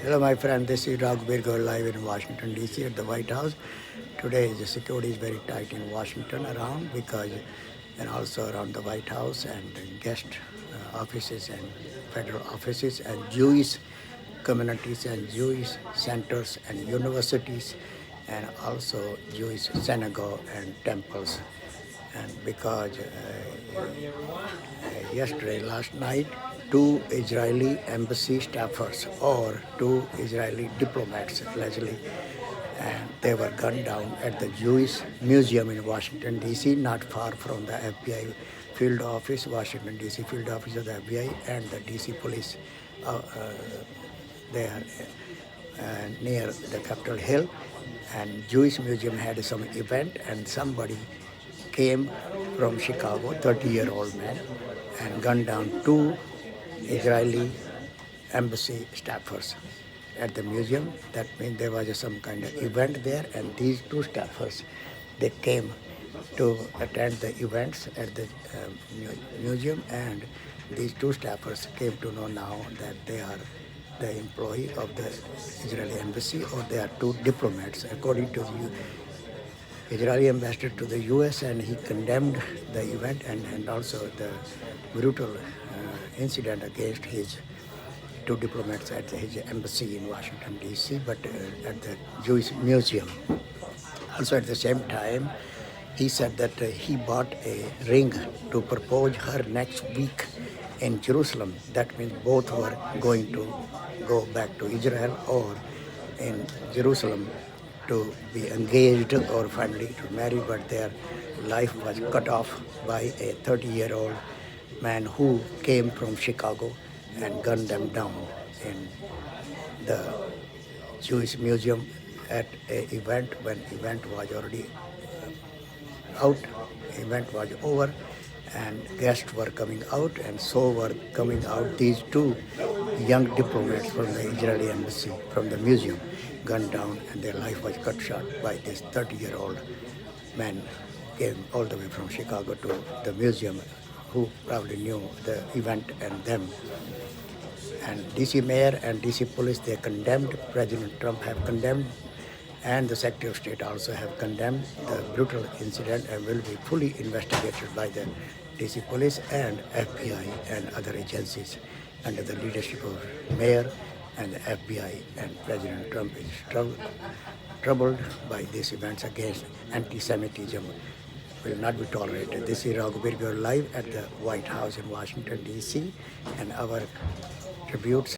Hello, my friend. This is Raghuveer Gaur live in Washington, D.C. at the White House. Today, the security is very tight in Washington around because, and also around the White House and the guest offices and federal offices and Jewish communities and Jewish centers and universities and also Jewish synagogue and temples. And because yesterday, last night, two Israeli embassy staffers or two Israeli diplomats, allegedly, and they were gunned down at the Jewish Museum in Washington, D.C., not far from the FBI field office, Washington, D.C. field office of the FBI and the D.C. police. They are near the Capitol Hill, and Jewish Museum had some event, and somebody came from Chicago, 30-year-old man, and gunned down two Israeli embassy staffers at the museum. That means there was some kind of event there, and these two staffers, they came to attend the events at the museum, and these two staffers came to know now that they are the employee of the Israeli embassy, or they are two diplomats, according to the Israeli ambassador to the U.S., and he condemned the event and also the brutal incident against his two diplomats at his embassy in Washington, D.C., but at the Jewish Museum. Also, at the same time, he said that he bought a ring to propose her next week in Jerusalem. That means both were going to go back to Israel or in Jerusalem to be engaged or finally to marry, but their life was cut off by a 30-year-old man who came from Chicago and gunned them down in the Jewish Museum at an event when event was already out, event was over, and guests were coming out, and so were coming out these two young diplomats from the Israeli embassy, from the museum, gunned down, and their life was cut short by this 30-year-old man came all the way from Chicago to the museum, who probably knew the event and them. And DC mayor and DC police, they condemned, President Trump have condemned, and the Secretary of State also have condemned the brutal incident and will be fully investigated by the DC police and FBI and other agencies under the leadership of mayor and the FBI. And President Trump is troubled by these events against anti-Semitism will not be tolerated. This is Raghuveer Gaur live at the White House in Washington, D.C., and our tributes